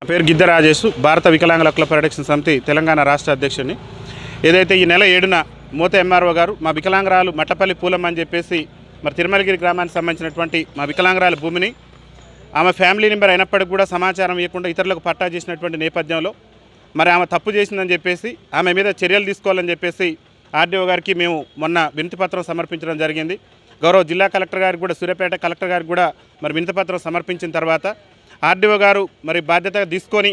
పేరు గిద్ద రాజేష్, భారత వికలాంగుల హక్కుల పరిరక్షణ సమితి తెలంగాణ రాష్ట్ర అధ్యక్షుడిని. ఏదైతే ఈ నెల 7న మోత ఎంఆర్ఓ గారు మా వికలాంగురాలు మట్టపల్లి పూలమ్మ అని చెప్పేసి మరి తిరుమలగిరి గ్రామానికి సంబంధించినటువంటి మా వికలాంగురాల భూమిని ఆమె ఫ్యామిలీ మెంబర్ అయినప్పటికీ కూడా సమాచారం ఇవ్వకుండా ఇతరులకు పట్టా చేసినటువంటి నేపథ్యంలో మరి ఆమె తప్పు చేసిందని చెప్పేసి ఆమె మీద చర్యలు తీసుకోవాలని చెప్పేసి ఆర్డీఓ గారికి మేము మొన్న వినతిపత్రం సమర్పించడం జరిగింది. గౌరవ జిల్లా కలెక్టర్ గారికి కూడా, సూర్యాపేట కలెక్టర్ గారికి కూడా మరి వినతిపత్రం సమర్పించిన తర్వాత ఆర్డీఓ గారు మరి బాధ్యత తీసుకొని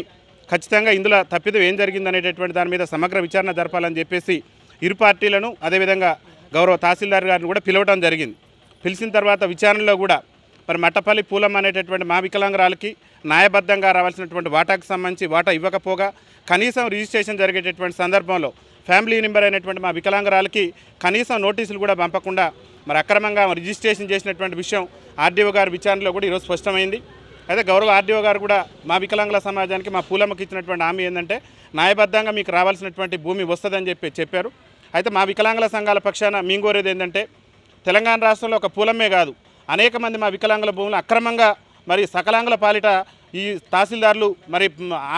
ఖచ్చితంగా ఇందులో తప్పిదం ఏం జరిగిందనేటటువంటి దాని మీద సమగ్ర విచారణ జరపాలని చెప్పేసి ఇరు పార్టీలను అదేవిధంగా గౌరవ తహసీల్దార్ గారిని కూడా పిలవడం జరిగింది. పిలిచిన తర్వాత విచారణలో కూడా మరి మట్టపల్లి పూలమ్మ అనేటటువంటి మా వికలాంగురాలకి న్యాయబద్ధంగా రావాల్సినటువంటి వాటాకు సంబంధించి వాటా ఇవ్వకపోగా కనీసం రిజిస్ట్రేషన్ జరిగేటటువంటి సందర్భంలో ఫ్యామిలీ మెంబర్ అయినటువంటి మా వికలాంగురాలకి కనీసం నోటీసులు కూడా పంపకుండా మరి అక్రమంగా రిజిస్ట్రేషన్ చేసినటువంటి విషయం ఆర్డీఓ గారి విచారణలో కూడా ఈరోజు స్పష్టమైంది. అయితే గౌరవ ఆర్డీఓ గారు కూడా మా వికలాంగుల సమాజానికి మా పూలమ్మకి ఇచ్చినటువంటి హామీ ఏంటంటే న్యాయబద్ధంగా మీకు రావాల్సినటువంటి భూమి వస్తుందని చెప్పారు. అయితే మా వికలాంగుల సంఘాల పక్షాన మేము కోరేది ఏంటంటే తెలంగాణ రాష్ట్రంలో ఒక పూలమ్మే కాదు, అనేక మంది మా వికలాంగుల భూములు అక్రమంగా మరి సకలాంగుల పాలిట ఈ తహసీల్దారులు మరి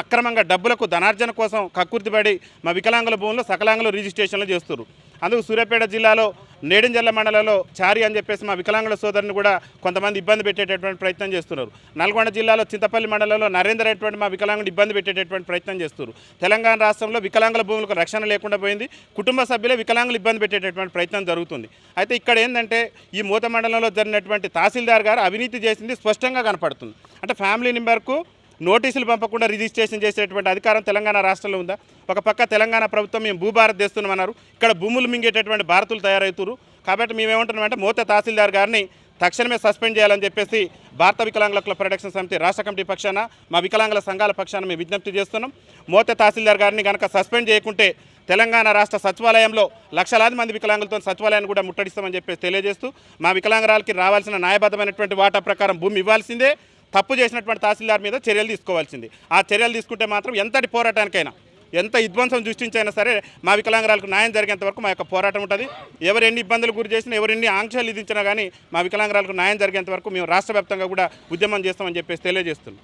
అక్రమంగా డబ్బులకు ధనార్జన కోసం కక్కుర్తిపడి మా వికలాంగుల భూముల్లో సకలాంగులు రిజిస్ట్రేషన్లు చేస్తున్నారు. అందుకు సూర్యాపేట జిల్లాలో నేడింజల్ల మండలంలో చారి అని చెప్పేసి మా వికలాంగుల సోదరుని కూడా కొంతమంది ఇబ్బంది పెట్టేటటువంటి ప్రయత్నం చేస్తున్నారు. నల్గొండ జిల్లాలో చింతపల్లి మండలంలో నరేందర్ అనేటువంటి మా వికలాంగుని ఇబ్బంది పెట్టేటటువంటి ప్రయత్నం చేస్తున్నారు. తెలంగాణ రాష్ట్రంలో వికలాంగుల భూములకు రక్షణ లేకుండా పోయింది. కుటుంబ సభ్యులే వికలాంగులు ఇబ్బంది పెట్టేటటువంటి ప్రయత్నం జరుగుతుంది. అయితే ఇక్కడ ఏంటంటే ఈ మూత మండలంలో జరిగినటువంటి తహసీల్దార్ గారు అవినీతి చేసింది స్పష్టంగా కనపడుతుంది. అంటే ఫ్యామిలీ మెంబర్కు నోటీసులు పంపకుండా రిజిస్ట్రేషన్ చేసేటువంటి అధికారం తెలంగాణ రాష్ట్రంలో ఉందా? ఒక పక్క తెలంగాణ ప్రభుత్వం మేము భూభారత్ చేస్తున్నామన్నారు, ఇక్కడ భూములు మింగేటటువంటి భారతులు తయారవుతున్నారు. కాబట్టి మేమేమంటున్నామంటే మోత తహసీల్దార్ గారిని తక్షణమే సస్పెండ్ చేయాలని చెప్పేసి భారత వికలాంగుల హక్కుల పరిరక్షణ సమితి రాష్ట్ర కమిటీ పక్షాన మా వికలాంగుల సంఘాల పక్షాన మేము విజ్ఞప్తి చేస్తున్నాం. మోత తహసీల్దార్ గారిని కనుక సస్పెండ్ చేయకుంటే తెలంగాణ రాష్ట్ర సచివాలయంలో లక్షలాది మంది వికలాంగులతో సచివాలయాన్ని కూడా ముట్టడిస్తామని చెప్పేసి తెలియజేస్తూ మా వికలాంగురాలకి రావాల్సిన న్యాయబద్ధమైనటువంటి వాటా ప్రకారం భూమి ఇవ్వాల్సిందే, తప్పు చేసినటువంటి తహసీల్దార్ మీద చర్యలు తీసుకోవాల్సింది. ఆ చర్యలు తీసుకుంటే మాత్రం ఎంతటి పోరాటానికైనా, ఎంత విధ్వంసం సృష్టించైనా సరే మా వికలాంగురాలకు న్యాయం జరిగేంత వరకు మా యొక్క పోరాటం ఉంటుంది. ఎవరు ఎన్ని ఇబ్బందులు గురి చేసినా, ఎవరు ఎన్ని ఆంక్షలు విధించినా కానీ మా వికలాంగురాలకు న్యాయం జరిగేంత వరకు మేము రాష్ట్ర వ్యాప్తంగా కూడా ఉద్యమం చేస్తామని చెప్పేసి తెలియజేస్తున్నాం.